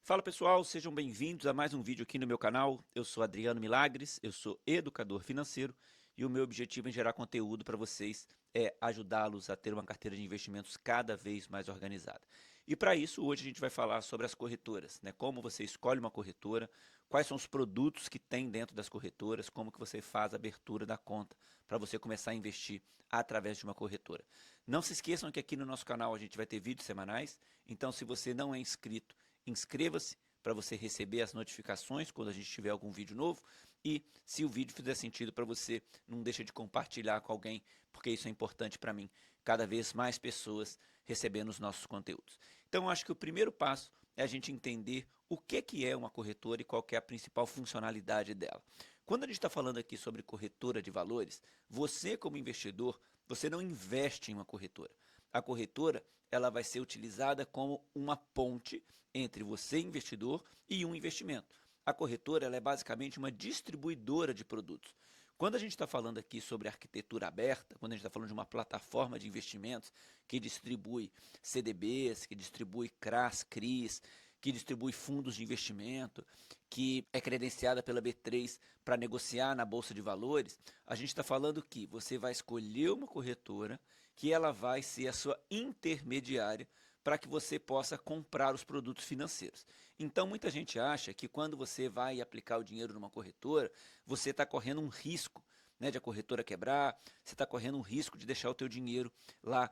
Fala pessoal, sejam bem-vindos a mais um vídeo aqui no meu canal. Eu sou Adriano Milagres, eu sou educador financeiro e o meu objetivo em gerar conteúdo para vocês é ajudá-los a ter uma carteira de investimentos cada vez mais organizada. E para isso, hoje a gente vai falar sobre as corretoras, né? Como você escolhe uma corretora, quais são os produtos que tem dentro das corretoras, como que você faz a abertura da conta para você começar a investir através de uma corretora. Não se esqueçam que aqui no nosso canal a gente vai ter vídeos semanais, então se você não é inscrito, inscreva-se para você receber as notificações quando a gente tiver algum vídeo novo e se o vídeo fizer sentido para você, não deixa de compartilhar com alguém, porque isso é importante para mim, cada vez mais pessoas recebendo os nossos conteúdos. Então, eu acho que o primeiro passo é a gente entender o que é uma corretora e qual que é a principal funcionalidade dela. Quando a gente está falando aqui sobre corretora de valores, você como investidor, você não investe em uma corretora. A corretora ela vai ser utilizada como uma ponte entre você, investidor, e um investimento. A corretora ela é basicamente uma distribuidora de produtos. Quando a gente está falando aqui sobre arquitetura aberta, quando a gente está falando de uma plataforma de investimentos que distribui CDBs, que distribui CRAs, CRIs, que distribui fundos de investimento, que é credenciada pela B3 para negociar na Bolsa de Valores, a gente está falando que você vai escolher uma corretora que ela vai ser a sua intermediária para que você possa comprar os produtos financeiros. Então, muita gente acha que quando você vai aplicar o dinheiro numa corretora, você está correndo um risco, né, de a corretora quebrar, você está correndo um risco de deixar o teu dinheiro lá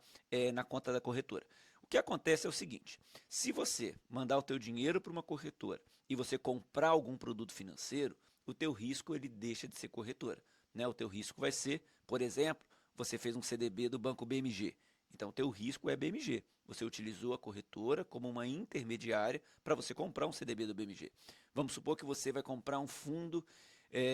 na conta da corretora. O que acontece é o seguinte, se você mandar o teu dinheiro para uma corretora e você comprar algum produto financeiro, o teu risco ele deixa de ser corretora. Né? O teu risco vai ser, por exemplo, você fez um CDB do Banco BMG. Então, o teu risco é BMG. Você utilizou a corretora como uma intermediária para você comprar um CDB do BMG. Vamos supor que você vai comprar um fundo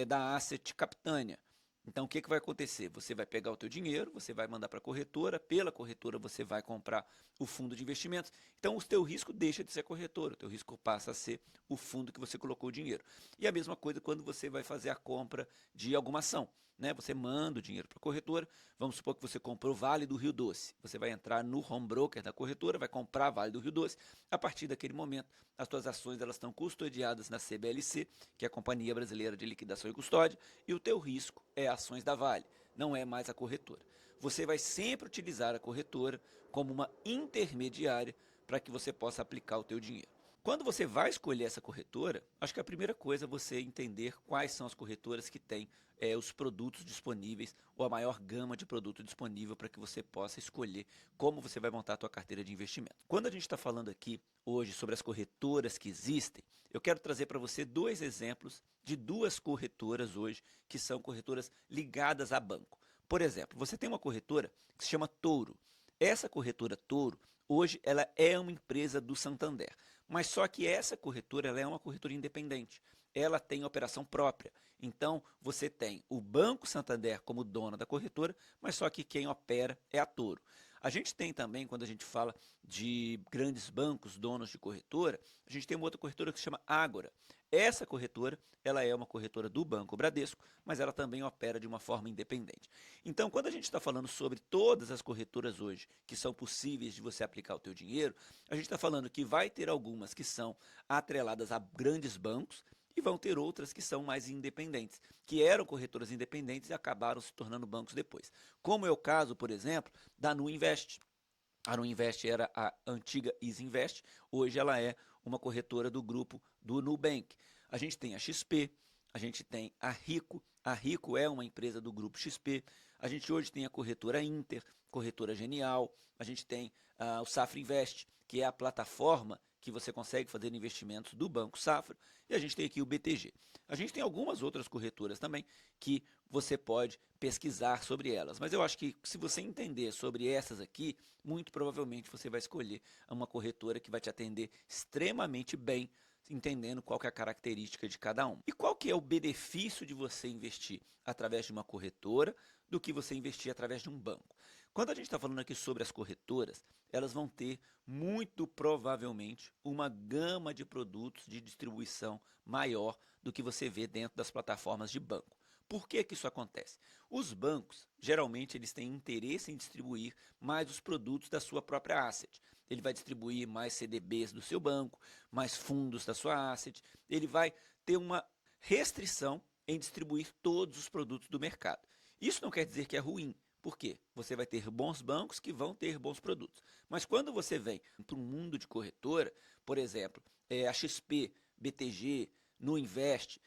da Asset Capitânia. Então, o que vai acontecer? Você vai pegar o teu dinheiro, você vai mandar para a corretora, pela corretora você vai comprar o fundo de investimentos. Então, o teu risco deixa de ser corretora, o teu risco passa a ser o fundo que você colocou o dinheiro. E a mesma coisa quando você vai fazer a compra de alguma ação. Né? Você manda o dinheiro para a corretora, vamos supor que você comprou Vale do Rio Doce. Você vai entrar no home broker da corretora, vai comprar Vale do Rio Doce. A partir daquele momento, as suas ações elas estão custodiadas na CBLC, que é a Companhia Brasileira de Liquidação e Custódia, e o teu risco é ações da Vale, não é mais a corretora. Você vai sempre utilizar a corretora como uma intermediária para que você possa aplicar o teu dinheiro. Quando você vai escolher essa corretora, acho que a primeira coisa é você entender quais são as corretoras que têm os produtos disponíveis ou a maior gama de produto disponível para que você possa escolher como você vai montar a tua carteira de investimento. Quando a gente está falando aqui hoje sobre as corretoras que existem, eu quero trazer para você dois exemplos de duas corretoras hoje que são corretoras ligadas a banco. Por exemplo, você tem uma corretora que se chama Touro. Essa corretora Touro, hoje, ela é uma empresa do Santander, mas só que essa corretora ela é uma corretora independente. Ela tem operação própria. Então, você tem o Banco Santander como dono da corretora, mas só que quem opera é a Toro. A gente tem também, quando a gente fala de grandes bancos, donos de corretora, a gente tem uma outra corretora que se chama Ágora. Essa corretora, ela é uma corretora do Banco Bradesco, mas ela também opera de uma forma independente. Então, quando a gente está falando sobre todas as corretoras hoje que são possíveis de você aplicar o teu dinheiro, a gente está falando que vai ter algumas que são atreladas a grandes bancos e vão ter outras que são mais independentes, que eram corretoras independentes e acabaram se tornando bancos depois. Como é o caso, por exemplo, da Nuinvest. A Nuinvest era a antiga Isinvest, hoje ela é uma corretora do grupo do Nubank. A gente tem a XP, a gente tem a Rico é uma empresa do grupo XP, a gente hoje tem a corretora Inter, corretora Genial, a gente tem o Safra Invest, que é a plataforma que você consegue fazer investimentos do Banco Safra, e a gente tem aqui o BTG. A gente tem algumas outras corretoras também que você pode pesquisar sobre elas, mas eu acho que se você entender sobre essas aqui, muito provavelmente você vai escolher uma corretora que vai te atender extremamente bem, entendendo qual que é a característica de cada um. E qual que é o benefício de você investir através de uma corretora do que você investir através de um banco? Quando a gente está falando aqui sobre as corretoras, elas vão ter muito provavelmente uma gama de produtos de distribuição maior do que você vê dentro das plataformas de banco. Por que que isso acontece? Os bancos, geralmente, eles têm interesse em distribuir mais os produtos da sua própria asset. ele vai distribuir mais CDBs do seu banco, mais fundos da sua asset, ele vai ter uma restrição em distribuir todos os produtos do mercado. Isso não quer dizer que é ruim. Por quê? Você vai ter bons bancos que vão ter bons produtos. Mas quando você vem para um mundo de corretora, por exemplo, a XP, BTG, Nuinvest,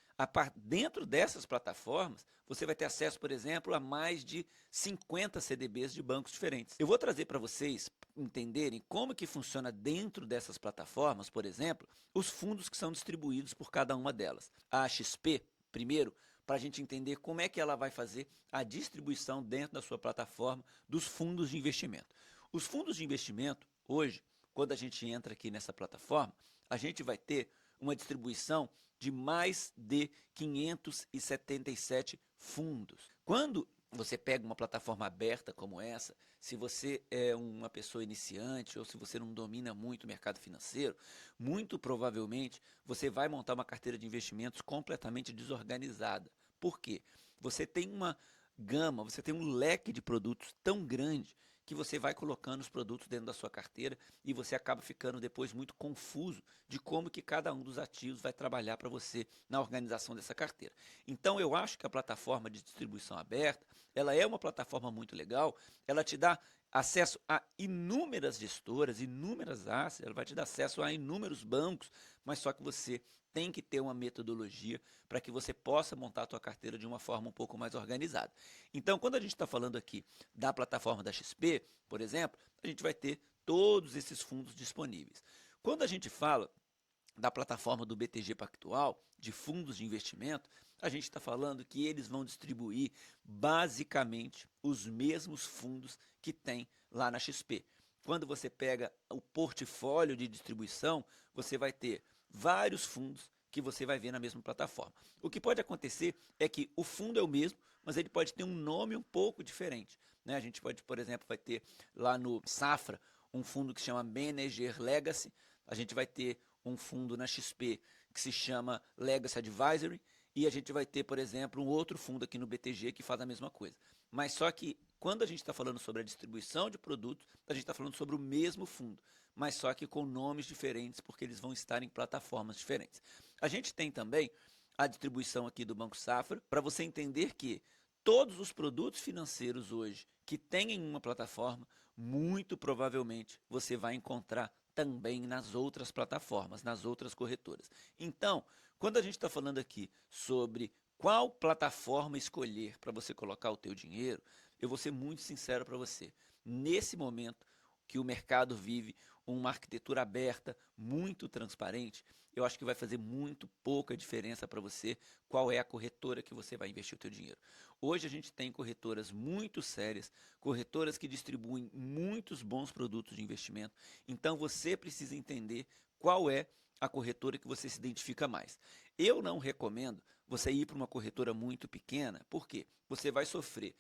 dentro dessas plataformas, você vai ter acesso, por exemplo, a mais de 50 CDBs de bancos diferentes. Eu vou trazer para vocês entenderem como que funciona dentro dessas plataformas, por exemplo, os fundos que são distribuídos por cada uma delas. A XP, primeiro, para a gente entender como é que ela vai fazer a distribuição dentro da sua plataforma dos fundos de investimento. Os fundos de investimento, hoje, quando a gente entra aqui nessa plataforma, a gente vai ter uma distribuição de mais de 577 fundos. Quando você pega uma plataforma aberta como essa, se você é uma pessoa iniciante ou se você não domina muito o mercado financeiro, muito provavelmente você vai montar uma carteira de investimentos completamente desorganizada. Por quê? Você tem uma gama, você tem um leque de produtos tão grande que você vai colocando os produtos dentro da sua carteira e você acaba ficando depois muito confuso de como que cada um dos ativos vai trabalhar para você na organização dessa carteira. Então eu acho que a plataforma de distribuição aberta, ela é uma plataforma muito legal, ela te dá acesso a inúmeras gestoras, inúmeras assets, ela vai te dar acesso a inúmeros bancos, mas só que você tem que ter uma metodologia para que você possa montar a tua carteira de uma forma um pouco mais organizada. Então, quando a gente está falando aqui da plataforma da XP, por exemplo, a gente vai ter todos esses fundos disponíveis. Quando a gente fala da plataforma do BTG Pactual, de fundos de investimento, a gente está falando que eles vão distribuir basicamente os mesmos fundos que tem lá na XP. Quando você pega o portfólio de distribuição, você vai ter vários fundos que você vai ver na mesma plataforma. O que pode acontecer é que o fundo é o mesmo, mas ele pode ter um nome um pouco diferente. Né? A gente pode, por exemplo, vai ter lá no Safra um fundo que se chama Manager Legacy, a gente vai ter um fundo na XP que se chama Legacy Advisory e a gente vai ter, por exemplo, um outro fundo aqui no BTG que faz a mesma coisa. Mas só que quando a gente está falando sobre a distribuição de produtos, a gente está falando sobre o mesmo fundo, mas só que com nomes diferentes, porque eles vão estar em plataformas diferentes. A gente tem também a distribuição aqui do Banco Safra, para você entender que todos os produtos financeiros hoje que tem em uma plataforma, muito provavelmente você vai encontrar também nas outras plataformas, nas outras corretoras. Então, quando a gente está falando aqui sobre qual plataforma escolher para você colocar o teu dinheiro, eu vou ser muito sincero para você. Nesse momento que o mercado vive uma arquitetura aberta, muito transparente, eu acho que vai fazer muito pouca diferença para você qual é a corretora que você vai investir o teu dinheiro. Hoje a gente tem corretoras muito sérias, corretoras que distribuem muitos bons produtos de investimento, então você precisa entender qual é a corretora que você se identifica mais. Eu não recomendo você ir para uma corretora muito pequena, porque você vai sofrer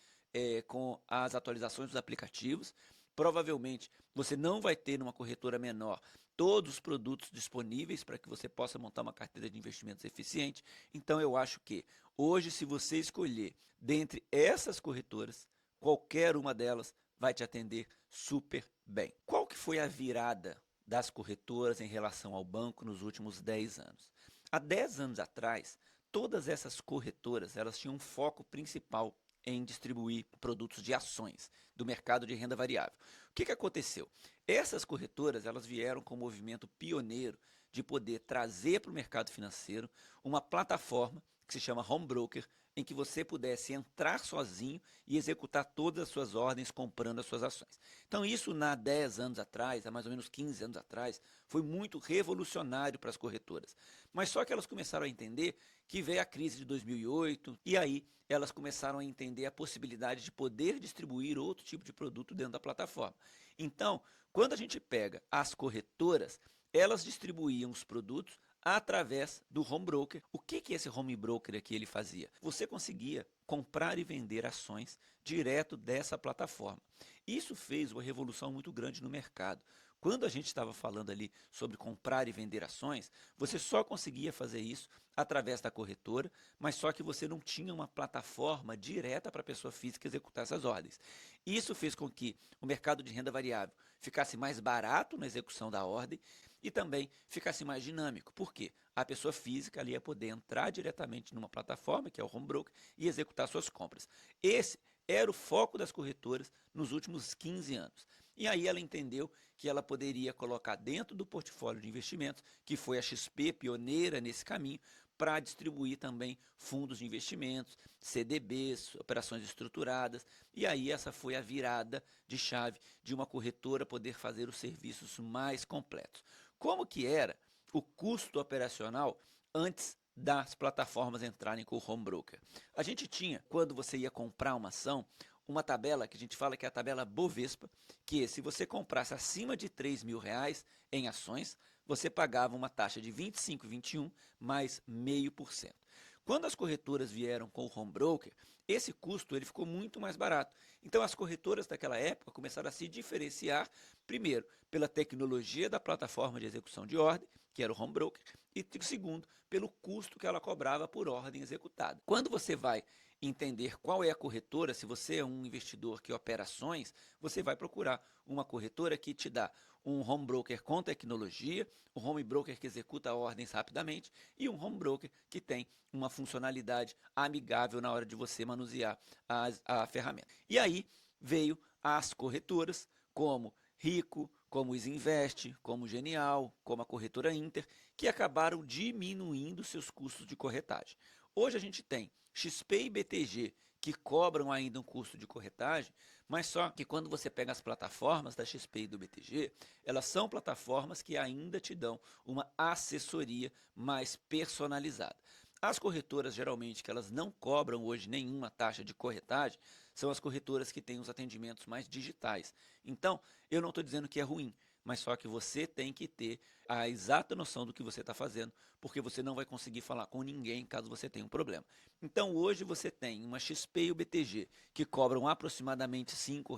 com as atualizações dos aplicativos. Provavelmente você não vai ter numa corretora menor todos os produtos disponíveis para que você possa montar uma carteira de investimentos eficiente. Então eu acho que hoje, se você escolher dentre essas corretoras, qualquer uma delas vai te atender super bem. Qual que foi a virada das corretoras em relação ao banco nos últimos 10 anos? Há 10 anos atrás, todas essas corretoras elas tinham um foco principal em distribuir produtos de ações do mercado de renda variável. O que aconteceu? Essas corretoras elas vieram com um movimento pioneiro de poder trazer para o mercado financeiro uma plataforma que se chama Home Broker, em que você pudesse entrar sozinho e executar todas as suas ordens comprando as suas ações. Então isso há 10 anos atrás, há mais ou menos 15 anos atrás, foi muito revolucionário para as corretoras. Mas só que elas começaram a entender que veio a crise de 2008 e aí elas começaram a entender a possibilidade de poder distribuir outro tipo de produto dentro da plataforma. Então, quando a gente pega as corretoras, elas distribuíam os produtos através do home broker. O que esse home broker aqui ele fazia? Você conseguia comprar e vender ações direto dessa plataforma. Isso fez uma revolução muito grande no mercado. Quando a gente estava falando ali sobre comprar e vender ações, você só conseguia fazer isso através da corretora, mas só que você não tinha uma plataforma direta para a pessoa física executar essas ordens. Isso fez com que o mercado de renda variável ficasse mais barato na execução da ordem e também ficasse mais dinâmico. Por quê? A pessoa física ali ia poder entrar diretamente numa plataforma, que é o home broker, e executar suas compras. Esse era o foco das corretoras nos últimos 15 anos. E aí ela entendeu que ela poderia colocar dentro do portfólio de investimentos, que foi a XP pioneira nesse caminho, para distribuir também fundos de investimentos, CDBs, operações estruturadas. E aí essa foi a virada de chave de uma corretora poder fazer os serviços mais completos. Como que era o custo operacional antes das plataformas entrarem com o home broker? A gente tinha, quando você ia comprar uma ação, uma tabela que a gente fala que é a tabela Bovespa, que se você comprasse acima de R$ 3.000 em ações, você pagava uma taxa de 25,21 mais 0,5%. Quando as corretoras vieram com o home broker, esse custo ele ficou muito mais barato. Então as corretoras daquela época começaram a se diferenciar, primeiro, pela tecnologia da plataforma de execução de ordem, que era o home broker, e segundo, pelo custo que ela cobrava por ordem executada. Quando você vai entender qual é a corretora, se você é um investidor que opera ações, você vai procurar uma corretora que te dá um home broker com tecnologia, um home broker que executa ordens rapidamente e um home broker que tem uma funcionalidade amigável na hora de você manusear a ferramenta. E aí veio as corretoras como Rico, como Isinvest, como Genial, como a corretora Inter, que acabaram diminuindo seus custos de corretagem. Hoje a gente tem XP e BTG que cobram ainda um custo de corretagem, mas só que quando você pega as plataformas da XP e do BTG, elas são plataformas que ainda te dão uma assessoria mais personalizada. As corretoras, geralmente, que elas não cobram hoje nenhuma taxa de corretagem, são as corretoras que têm os atendimentos mais digitais. Então, eu não estou dizendo que é ruim, mas só que você tem que ter a exata noção do que você está fazendo, porque você não vai conseguir falar com ninguém caso você tenha um problema. Então hoje você tem uma XP e o BTG que cobram aproximadamente R$ 5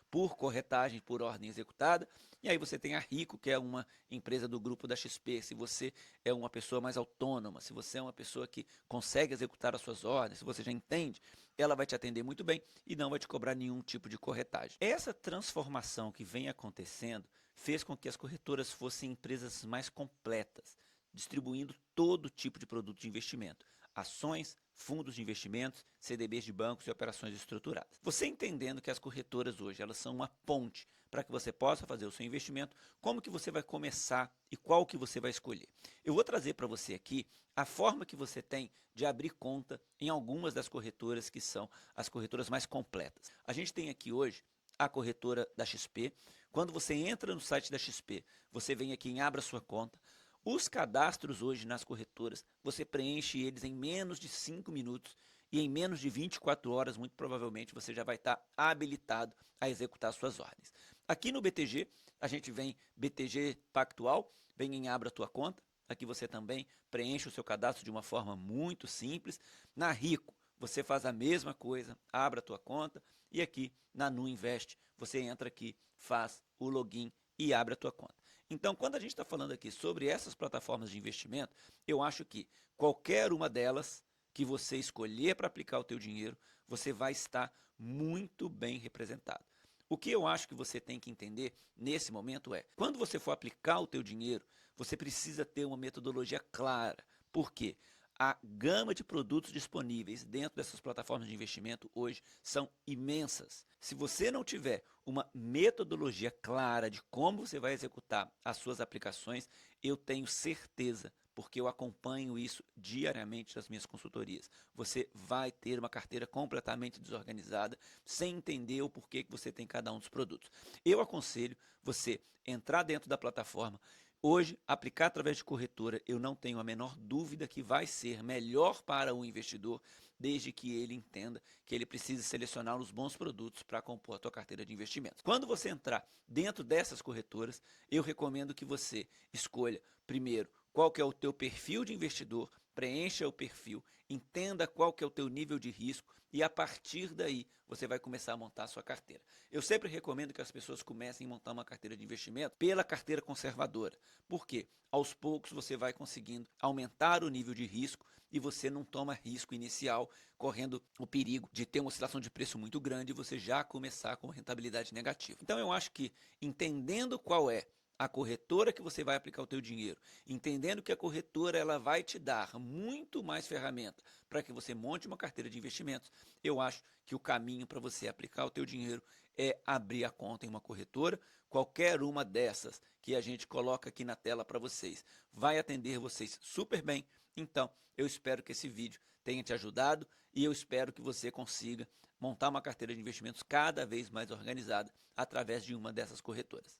por corretagem por ordem executada, e aí você tem a Rico, que é uma empresa do grupo da XP. Se você é uma pessoa mais autônoma, se você é uma pessoa que consegue executar as suas ordens, se você já entende, ela vai te atender muito bem e não vai te cobrar nenhum tipo de corretagem. Essa transformação que vem acontecendo fez com que as corretoras fossem empresas mais completas, distribuindo todo tipo de produto de investimento, ações, fundos de investimentos, CDBs de bancos e operações estruturadas. Você entendendo que as corretoras hoje elas são uma ponte para que você possa fazer o seu investimento, como que você vai começar e qual que você vai escolher? Eu vou trazer para você aqui a forma que você tem de abrir conta em algumas das corretoras que são as corretoras mais completas. A gente tem aqui hoje a corretora da XP. Quando você entra no site da XP, você vem aqui em Abra Sua Conta. Os cadastros hoje nas corretoras, você preenche eles em menos de 5 minutos e em menos de 24 horas, muito provavelmente, você já vai estar habilitado a executar suas ordens. Aqui no BTG, a gente vem BTG Pactual, vem em Abra Tua Conta. Aqui você também preenche o seu cadastro de uma forma muito simples. Na Rico, você faz a mesma coisa, abre a tua conta e aqui na Nu Invest você entra aqui, faz o login e abre a tua conta. Então, quando a gente está falando aqui sobre essas plataformas de investimento, eu acho que qualquer uma delas que você escolher para aplicar o teu dinheiro, você vai estar muito bem representado. O que eu acho que você tem que entender nesse momento é, quando você for aplicar o teu dinheiro, você precisa ter uma metodologia clara. Por quê? A gama de produtos disponíveis dentro dessas plataformas de investimento hoje são imensas. Se você não tiver uma metodologia clara de como você vai executar as suas aplicações, eu tenho certeza, porque eu acompanho isso diariamente nas minhas consultorias. Você vai ter uma carteira completamente desorganizada, sem entender o porquê que você tem cada um dos produtos. Eu aconselho você entrar dentro da plataforma. Hoje, aplicar através de corretora, eu não tenho a menor dúvida que vai ser melhor para o investidor, desde que ele entenda que ele precisa selecionar os bons produtos para compor a sua carteira de investimentos. Quando você entrar dentro dessas corretoras, eu recomendo que você escolha, primeiro, qual que é o teu perfil de investidor, preencha o perfil, entenda qual que é o teu nível de risco e a partir daí você vai começar a montar a sua carteira. Eu sempre recomendo que as pessoas comecem a montar uma carteira de investimento pela carteira conservadora. Por quê? Aos poucos você vai conseguindo aumentar o nível de risco e você não toma risco inicial, correndo o perigo de ter uma oscilação de preço muito grande e você já começar com rentabilidade negativa. Então eu acho que entendendo qual é a corretora que você vai aplicar o teu dinheiro, entendendo que a corretora ela vai te dar muito mais ferramenta para que você monte uma carteira de investimentos, eu acho que o caminho para você aplicar o teu dinheiro é abrir a conta em uma corretora. Qualquer uma dessas que a gente coloca aqui na tela para vocês vai atender vocês super bem. Então, eu espero que esse vídeo tenha te ajudado e eu espero que você consiga montar uma carteira de investimentos cada vez mais organizada através de uma dessas corretoras.